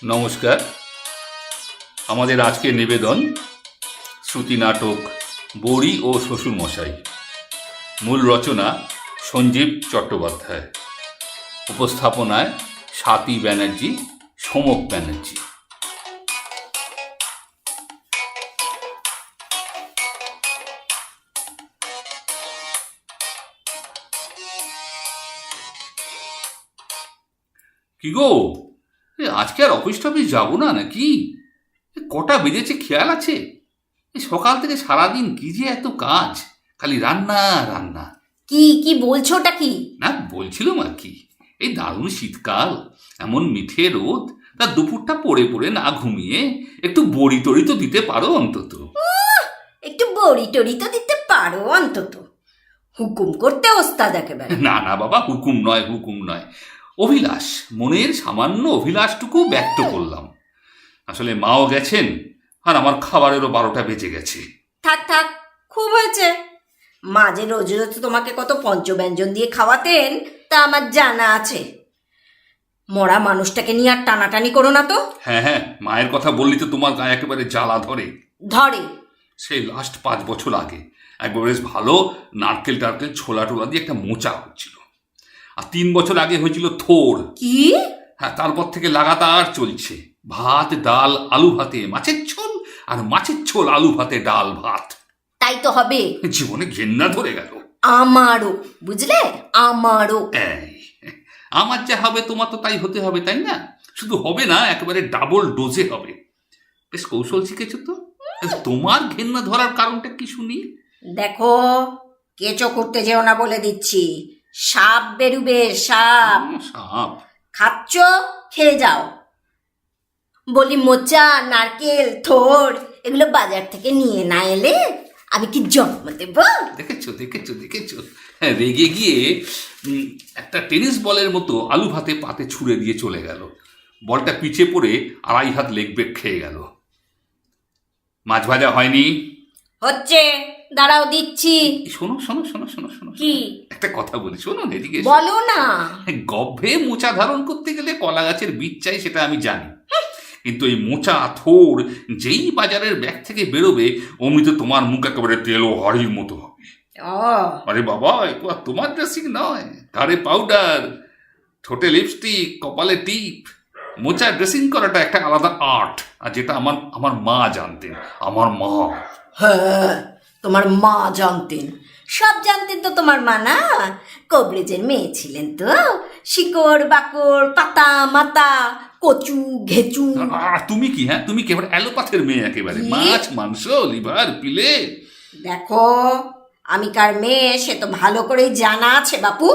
নমস্কার। আমাদের আজকের নিবেদন শ্রুতি নাটক বড়ি ও শ্বশুরমশাই। মূল রচনা সঞ্জীব চট্টোপাধ্যায়, উপস্থাপনায় স্বাতী ব্যানার্জি, সমক ব্যানার্জি। কি গো, আজকে আর অফিস টফিস যাবো না নাকি? কটা বেজেছে খেয়াল আছে? সকাল থেকে সারাদিন কি যে এত কাজ, খালি রান্না রান্না। কি কি বলছোটা কি? না, বলছিলাম আর কি, এই দারুণ শীতকাল, এমন মিঠে রোদ, তা দুপুরটা পড়ে পড়ে না ঘুমিয়ে একটু বড়ি টড়ি তো দিতে পারো অন্তত। একটু বড়ি টড়ি তো দিতে পারো অন্তত। হুকুম করতে ওস্তাদ একেবারে। না না বাবা, হুকুম নয়, হুকুম নয়, অভিলাষ, মনের সামান্য অভিলাষটুকু ব্যক্ত করলাম। আসলে মাও গেছেন, আর আমার খাবারেরও 12টা বেজে গেছে। থাক থাক, খুব হয়েছে। মাঝে রোজ রোজ তোমাকে কত পঞ্চব্যঞ্জন দিয়ে খাওয়াতেন তা আমার জানা আছে। মরা মানুষটাকে নিয়ে আর টানাটানি করো না তো। হ্যাঁ হ্যাঁ, মায়ের কথা বললি তো তোমার গায়ে একেবারে জ্বালা ধরে। ধরে? সেই লাস্ট 5 বছর আগে একবার বেশ ভালো নারকেল টারকেল ছোলা টোলা দিয়ে একটা মোচা হচ্ছিল, আর 3 বছর আগে হয়েছিল থোর। কি? হ্যাঁ, তারপর থেকে লাগাতার চলছে ভাত ডাল আলু ভাতে মাছের ঝোল, আর মাছের ঝোল আলু ভাতে ডাল ভাত। তাই তো হবে। জীবনে ঘেন্না ধরে গেল। আমারও, বুঝলে, আমারও। এই, আমার যা হবে তোমার তো তাই হতে হবে, তাই না? শুধু হবে না, একেবারে ডাবল ডোজে হবে। বেশ কৌশল শিখেছো তো। তোমার ঘেন্না ধরার কারণটা কি শুনি? দেখো, কেঁচো করতে যেও না বলে দিচ্ছি। সাপ বেরুবে, সাপ। সাপ? খাচ্ছ, খেয়ে যাও। বলি মোচা নারকেল থোর এগুলো বাজার থেকে নিয়ে না এলে আমি কি জন্ম দেব? দেখেছো দেখেছো দেখেছো, হ্যাঁ, রেগে গিয়ে একটা টেনিস বলের মতো আলু ভাতে পাতে ছুঁড়ে দিয়ে চলে গেল। বলটা পিছে পড়ে 2.5 হাত লেগ ব্রেক খেয়ে গেল। মাছ ভাজা হয়নি? হচ্ছে, দাঁড়াও দিচ্ছি। শোনো শোনো শোনো শোনো শোনো, কি? একটা কথা বলি, শোনো না, এদিকে এসো। বলো না। গভ্যে মোচা ধারণ করতে গেলে কলা গাছের বীজ চাই, সেটা আমি জানি, কিন্তু এই মোচা থোর যেই বাজারের ব্যাগ থেকে বেরোবে অমনি তো তোমার মুখ একেবারে তেল ও হাড়ির মতো হবে। ও আরে বাবা, একটু আর তোমার ড্রেসিং নয়, ঘাড়ে পাউডার, ঠোঁটে লিপস্টিক, কপালে টিপ। মোচা ড্রেসিং করাটা একটা আলাদা আর্ট, আর যেটা আমার আমার মা জানতেন, আমার মা। হ্যাঁ, তোমার মা জানতেন, সব জানতেন তো তোমার মা, না? কবরেজের মেয়ে ছিলেন তো, শিকড় বাকড় পাতা মাতা কচু ঘেচু। আর তুমি কি, হ্যাঁ, তুমি কি এবার অ্যালোপ্যাথের মেয়ে একেবারে? কি? মাছ মাংস লিভার পিলে। দেখো, আমি কার মেয়ে সে তো ভালো করেই জানা আছে বাপু।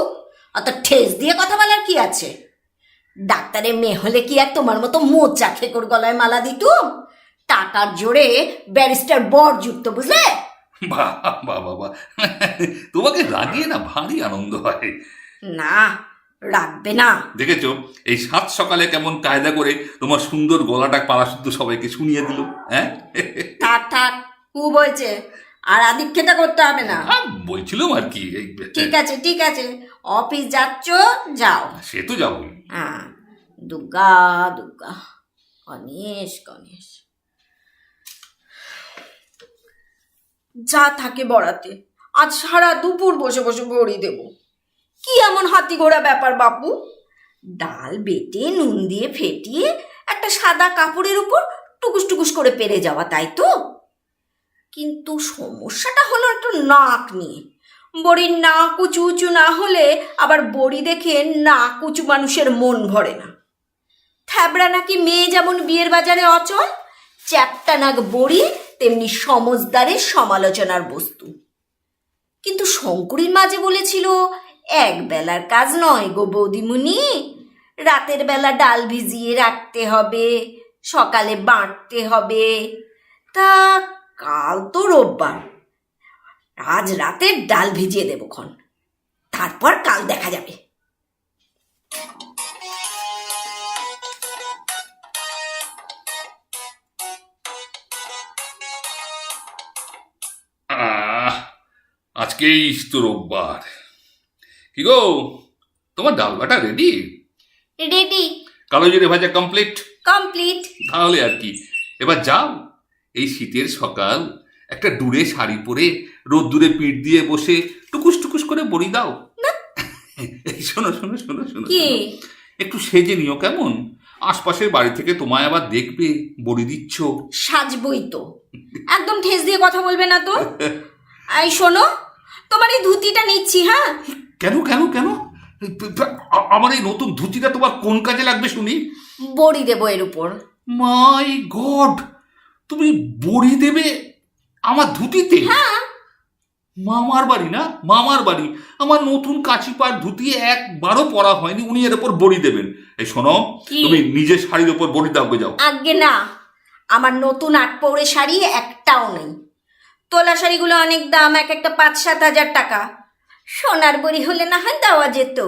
অত ঠেস দিয়ে কথা বলার কি আছে? ডাক্তারের মেয়ে হলে কি আর তোমার মতো মোচা খেকর গলায় মালা দিতুম? টাকার জোরে ব্যারিস্টার বর যুক্ত, বুঝলে? বাবা বাবা, তোমাকে রাগিয়ে না ভারী আনন্দ হয়। না, রাখবে না। দেখেছো, এই 7 সকালে কেমন কায়দা করে তোমার সুন্দর গলাটা পাড়া শুদ্ধ সবাইকে শুনিয়ে দিল। হ্যাঁ, থাক থাক, খুব হয়েছে। আর আদিক্ষেতা করতে হবে না। বলছিলাম আর কি। ঠিক আছে ঠিক আছে, অফিস যাচ্ছ যাও। সে তো যাবই। হ্যাঁ, দুর্গা দুর্গা, গণেশ গণেশ। যা থাকে বড়াতে, আজ সারা দুপুর বসে বসে বড়ি দেব। কি এমন হাতি ঘোড়া ব্যাপার বাপু? ডাল বেটে নুন দিয়ে ফেটিয়ে একটা সাদা কাপড়ের উপর টুকুস টুকুস করে পেরে যাওয়া, তাই তো? কিন্তু সমস্যাটা হলো একটু নাক নিয়ে। বড়ির নাক উঁচু উঁচু না হলে আবার বড়ি দেখে নাক উঁচু মানুষের মন ভরে না। থ্যাবড়া নাকি মেয়ে যেমন বিয়ের বাজারে অচল, চ্যাপ্টা নাক বড়ি তেমনি সমজদারের সমালোচনার বস্তু। কিন্তু শঙ্করীর মাঝে বলেছিল, এক বেলার কাজ নয় গো বৌদিমুনি, রাতের বেলা ডাল ভিজিয়ে রাখতে হবে, সকালে বাঁটতে হবে। তা কাল তো রোববার, আজ রাতের ডাল ভিজিয়ে দেবক্ষণ, তারপর কাল দেখা যাবে। আজকেই তো রোববার। কি গো, তোমার ডাল বাটা রেডি? রেডি। কালো জিরে ভাজা কমপ্লিট? কমপ্লিট। তাহলে আর কি, এবার যাও, এই শীতের সকাল একটা ডুরে শাড়ি পরে রোদ্দুরে পিঠ দিয়ে বসে টুকুস টুকুস করে বড়ি দাও। এই শোনো শোনো শোনো শোনো, কি? একটু সেজে নিও কেমন, আশপাশের বাড়ি থেকে তোমায় আবার দেখবে বড়ি দিচ্ছ। সাজবই তো, একদম ঠেস দিয়ে কথা বলবে না তো। এই শোনো, তোমার এই ধুতিটা নিচ্ছি। হ্যাঁ, কেন কেন কেন? আমার এই নতুন ধুতিটা তোমার কোন কাজে লাগবে শুনি? বড়ি দেবো এর উপর। মাই গড, তুমি বড়ি দেবে আমার ধুতিতে? হ্যাঁ। মামার বাড়ি না, মামার বাড়ি, আমার নতুন কাচিপাড় ধুতি একবারও পরা হয়নি, উনি এর উপর বড়ি দেবেন? এই শোনো, কি? তুমি নিজের শাড়ির উপর বড়ি দাও যাও। আগে না, আমার নতুন 8 পৌরে শাড়ি একটাও নেই। তোলা শাড়িগুলো অনেক দাম, এক একটা 5-7 হাজার টাকা। সোনার বড়ি হলে না হয় দেওয়া যেত,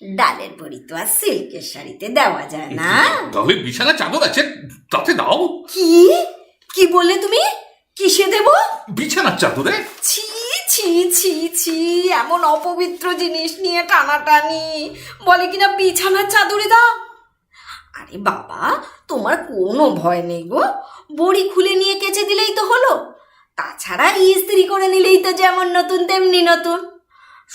ডালের বড়ি তো আর সিল্কের শাড়িতে দেওয়া যায় না। তাহলে বিছানা চাদর আছে, তাতে দাও। কি কি বললে তুমি? কিসে দেব? বিছানার চাদরে? ছি ছি ছি ছি, এমন অপবিত্র জিনিস নিয়ে টানাটানি, বলে কিনা বিছানার চাদরে দাও। আরে বাবা, তোমার কোনো ভয় নেই গো, বড়ি খুলে নিয়ে কেচে দিলেই তো হলো। তাছাড়া ইস্ত্রি করে নিলেই তো যেমন নতুন তেমনি নতুন।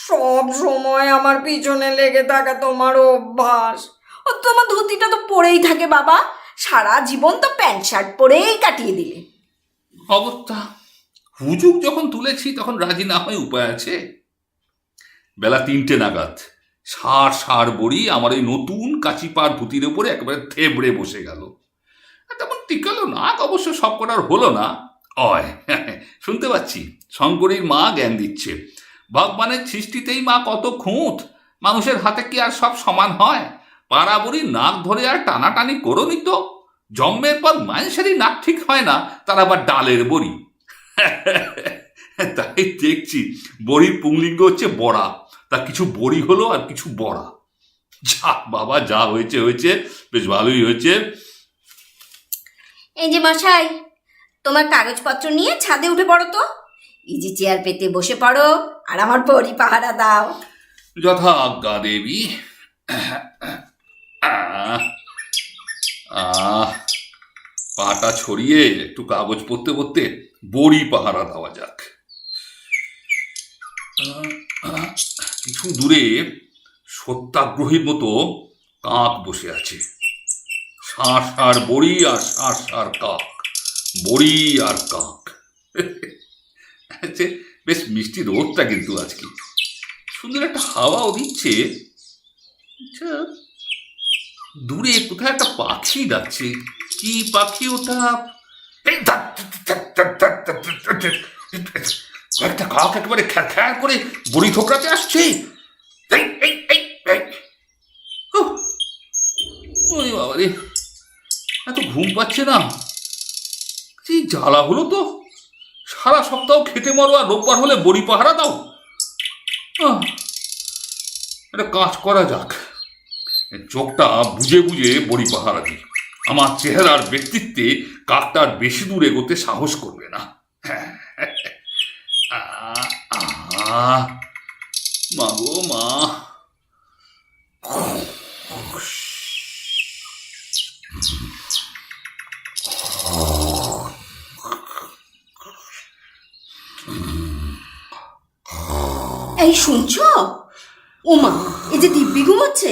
সব সময় আমার পিছনে লেগে থাকা তোমার অভ্যাস। ও তোমার ধুতিটা তো পরেই থাকে বাবা, সারা জীবন তো প্যান্ট শার্ট পরেই কাটিয়ে দিলে। অবস্থা হুজুগ যখন তুলেছি তখন রাজি না হয় উপায় আছে। বেলা 3টে নাগাদ সার বড়ি আমার ওই নতুন কাচিপাড় ধুতির উপরে একেবারে থেবড়ে বসে গেল। তেমন টিকালো না, অবশ্য সব কটার হলো না। অয় শুনতে পাচ্ছি শঙ্করীর মা জ্ঞান দিচ্ছে, ভগবানের সৃষ্টিতেই মা কত খুঁত, মানুষের হাতে কি আর সব সমান হয়? পাড়া বুড়ি নাক ধরে আর টানাটানি করোনি তো, জন্মের পর মানুষেরই নাক ঠিক হয় না, তার আবার ডালের বড়ি। তাই দেখছি বড়ির পুংলিঙ্গ হচ্ছে বড়া, তা কিছু বড়ি হলো আর কিছু বড়া। যা বাবা, যা হয়েছে হয়েছে, বেশ ভালোই হয়েছে। এই যে মশাই, তোমার কাগজপত্র নিয়ে ছাদে উঠে পড়ো তো, ইজি চেয়ার পেতে বসে পড়ো আর আমার বড়ি পাহারা দাও। যথা আজ্ঞা দেবী। আহ, আহ, পাটা ছড়িয়ে একটু কাগজ পড়তে পড়তে বড়ি পাহারা দেওয়া যাক। কিছু দূরে সত্যাগ্রহীর মতো কাক বসে আছে, ষাঁড় বড়ি আর ষাঁড় কাক, বড়ি আর কাক। বেশ মিষ্টি রোদটা কিন্তু আজকে, সুন্দর একটা হাওয়াও দিচ্ছে। আচ্ছা, দূরে কোথায় একটা পাখি ডাকছে, কি পাখি ওটা? একটা কাক একেবারে খ্যার খ্যার করে বড়ি ঠোকরাতে আসছে। বাবা রে, এত ঘুম পাচ্ছে না, সেই জ্বালা হলো তো। সারা সপ্তাহ খেতে মরো আর রোববার হলে বড়ি পাহারা দাও। একটা কাজ করা যাক, চোখটা বুঝে বুঝে বড়ি পাহারা দিই, আমার চেহারার ব্যক্তিত্বে কাকটার বেশি দূর এগোতে সাহস করবে না। মা গো মা, এই শুনছো? ওমা, এই যে দিব্যি ঘুমোচ্ছে।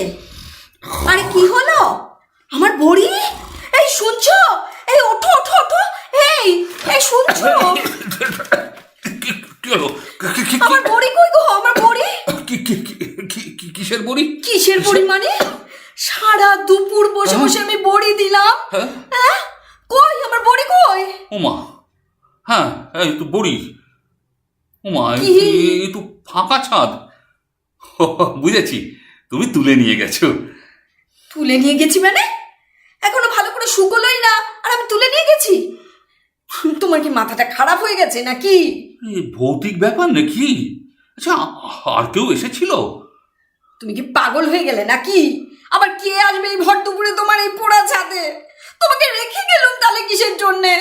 আরে কি হলো? আমার বড়ি, এই শুনছো? এই ওঠো ওঠো ওঠো, এই এই শুনছো? কি হলো? আমার বড়ি কই গো? আমার বড়ি কিসের বড়ি? কিসের বড়ি মানে? সারা দুপুর বসে বসে আমি বড়ি দিলাম। হ্যাঁ, কই আমার বড়ি কই? ওমা, হ্যাঁ এই তো বড়ি। ওমা, এই তো ফাঁকা ছাদ। বুঝেছি, তুমি তুলে নিয়ে গেছো। তুলে নিয়ে গেছি মানে? এখনো ভালো করে শুকোলোই না আর আমি তুলে নিয়ে গেছি? তোমার কি মাথাটা খারাপ হয়ে গেছে নাকি? ভৌতিক ব্যাপার নাকি? আচ্ছা, আর কেউ এসেছিল? তুমি কি পাগল হয়ে গেলে নাকি? আবার কে আসবে এই ভর দুপুরে তোমার এই পোড়া ছাদে? তোমাকে রেখে গেলাম তাহলে কিসের জন্যে?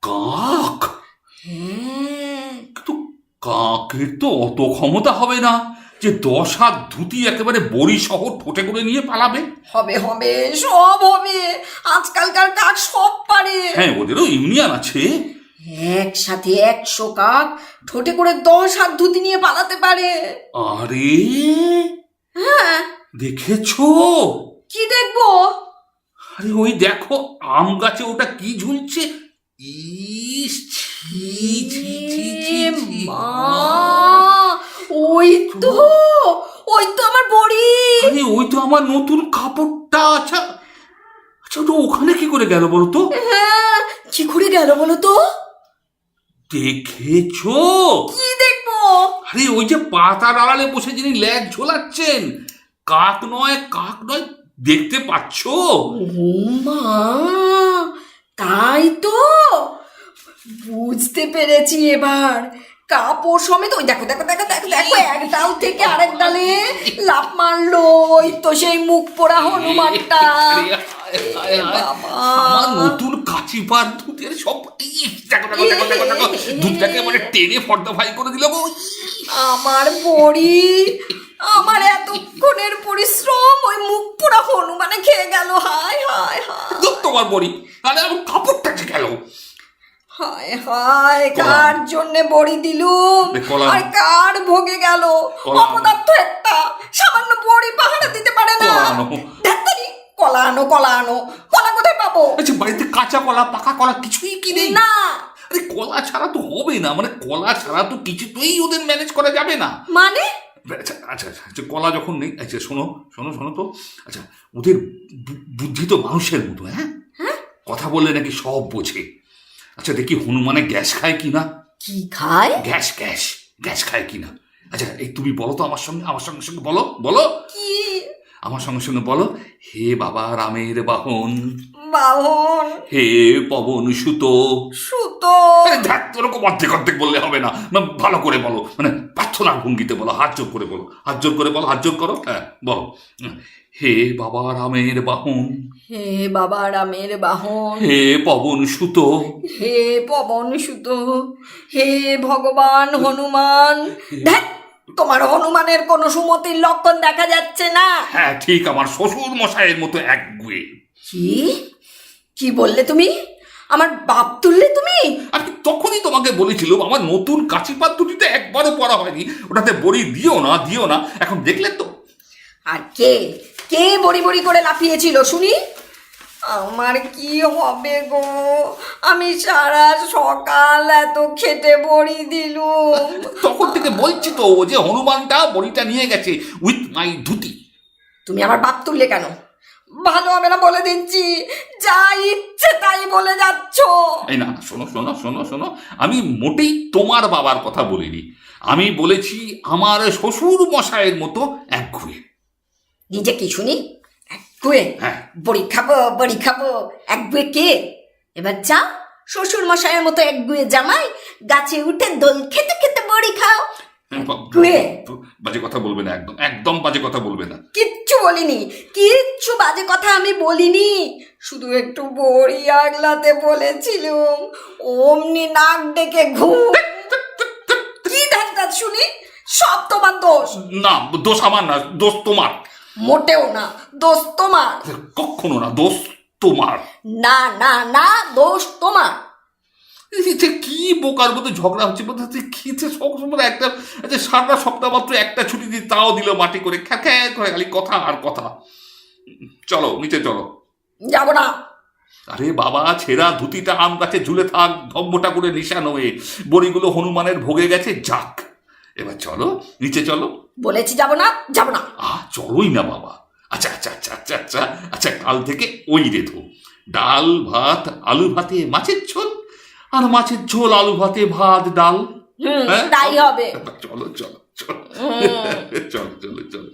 কাক? হ্যাঁ, কিন্তু কাকের তো অত ক্ষমতা হবে না যে 10 হাত ধুতি একেবারে বড়ি শহ ঠোঁটে করে নিয়ে পালাবে। হবে হবে, সব হবে। আজকালকার কাক সব পারে। হ্যাঁ, ওদেরও ইউনিয়ন আছে। একসাথে 100 কাক ঠোঁটে করে 10 হাত ধুতি নিয়ে পালাতে পারে। আরে হ্যাঁ, দেখেছো? কি দেখবো? আরে ওই দেখো আম গাছে ওটা কি ঝুলছে। ইস, ছি ছি ছি ছি ছি। মা, ওই তো আমার বড়ি। আরে ওই তো আমার নতুন কাপড়টা। আচ্ছা আচ্ছা, ওটা ওখানে কি করে গেল বলো তো? হ্যাঁ, কি করে গেল বলো তো? দেখেছো? কি দেখবো? আরে ওই যে পাতার আড়ালে বসে যিনি ল্যাজ ঝোলাচ্ছেন, কাক নয় কাক নয়, দেখতে পাচ্ছো? ও মা, তাই তো বুঝতে পেরেছি এবার। কাপড় সমেত ওই দেখো দেখো দেখো দেখো দেখো, এক ডাল থেকে আরেক ডালে লাফ মারলো। ওই তো সেই মুখ পোড়া হনুমানটা। বাবা, আমার নতুন কাচি পার দুধের সব দেখো দেখো দেখো দেখো দেখো, দুধটাকে মানে টেনে ফর্দা ভাই করে দিল গো। আমার বড়ি, আমার এতক্ষণের পরিশ্রম ওই মুখ পোড়া হনুমানে খেয়ে গেল। হায় হায় হায় দুধ তোমার বড়ি, তাহলে আমার কাপড়টা যে গেল। হায় হায়, কার জন্যে বড়ি দিলুম আর কার ভোগে গেল। অপদার্থ একটা, সামান্য বড়ি পাহাড়ে দিতে পারে না। ধ্যাত্তেরি, কলা আনো কলা আনো। কলা কোথায় পাবো? আচ্ছা, বাড়িতে কাঁচা কলা পাকা কলা কিছুই কি নেই? না। আরে কলা ছাড়া তো হবে না, মানে কলা ছাড়া তো কিছুতেই ওদের ম্যানেজ করা যাবে না। মানে? আচ্ছা আচ্ছা আচ্ছা, কলা যখন নেই, আচ্ছা শোনো শোনো শোনো তো, আচ্ছা ওদের বুদ্ধি তো মানুষের মতো। হ্যাঁ, কথা বললে নাকি সব বোঝে। আচ্ছা দেখি হনুমানে গ্যাস খায় কিনা। কি খায়? গ্যাস গ্যাস গ্যাস খায় কিনা। আচ্ছা এই তুমি বলো তো আমার সঙ্গে, আমার সঙ্গে সঙ্গে বলো বলো, কি? আমার সঙ্গে সঙ্গে বলো। হে বাবা রামের বাহন, বাহন, হে পবন সুতো। সুতো? ওরকম অর্ধেক অর্ধেক বললে হবে না, ভালো করে বলো, মানে প্রার্থনার ভঙ্গিতে বলো, হাত জোর করে বলো, হাত জোর করে বলো, হাত জোর করো। হ্যাঁ বলো, হে বাবা রামের বাহন, হে বাবা রামের বাহন, হে পবন সুতো, হে পবন সুতো, হে ভগবান হনুমান। দেখ, তোমার হনুমানের কোনো সুমতির লক্ষণ দেখা যাচ্ছে না। হ্যাঁ ঠিক আমার শ্বশুর মশাইয়ের মতো একগুয়ে। কি কি বললে তুমি? আমার বাপ তুললে তুমি? আমি তখনই তোমাকে বলেছিলাম আমার নতুন কাঁচি পাত্রটিতে একবারও পড়া হয়নি, ওটাতে বড়ি দিও না দিও না। এখন দেখলে তো। আর কে কে বড়ি বড়ি করে লাফিয়েছিল শুনি? আমার কি হবে গো? আমি সারা সকাল এত খেটে বড়ি দিলুম। তখন থেকে বলছি তো যে হনুমানটা বড়িটা নিয়ে গেছে উইথ মাই ধুতি। তুমি আমার বাপ তুললে কেন? ভালো হবে না বলে দিচ্ছি। যা ইচ্ছে তাই বলে যাচ্ছ। এই না না, শোনো শোনো শোনো শোনো, আমি মোটেই তোমার বাবার কথা বলিনি, আমি বলেছি আমার শ্বশুর মশাইয়ের মতো একগুয়ে। নিজে কি শুনি? একগুয়ে? হ্যাঁ। বড়ি খাবো বড়ি খাবো, একগুয়ে কে? এবার যা, শ্বশুর মশাইয়ের মতো একগুয়ে জামাই, গাছে উঠে দোল খেতে খেতে বড়ি খাও। একগুয়ে? বাজে কথা বলবে না, একদম একদম বাজে কথা বলবে না। কিচ্ছু বলিনি, কিচ্ছু বাজে কথা আমি বলিনি। শুধু একটু বড়ি আগলাতে বলেছিলুম, অমনি নাক ডেকে ঘুম। কি ধাক্কাত শুনি? সব তোমার দোষ। না, দোষ আমার না, দোষ তোমার। মোটেও না, দোষ তোমার। কখনো না, দোষ তোমার। না না না, দোষ তোমার। কি বোকার মতো ঝগড়া হচ্ছে, খেতে সবসময় একটা, আচ্ছা সারা সপ্তাহ মাত্র একটা ছুটি দিয়ে তাও দিল মাটি করে, খ্যা খ্যা করে খালি কথা আর কথা। চলো নিচে চলো। যাব না। আরে বাবা, ছেঁড়া ধুতিটা আম গাছে ঝুলে থাক, ধব্বটা করে নিশান হয়ে, বড়িগুলো হনুমানের ভোগে গেছে, যাক। এবার চলো নিচে চলো। বলেছি যাব না, যাব না। চলোই না বাবা। আচ্ছা আচ্ছা আচ্ছা আচ্ছা আচ্ছা আচ্ছা, কাল থেকে ওই রেধো, ডাল ভাত আলু ভাতে মাছের ঝোল, আর মাছের ঝোল আলু ভাতে ভাত ডাল। তাই হবে। চলো চলো চলো চলো চলো চলো।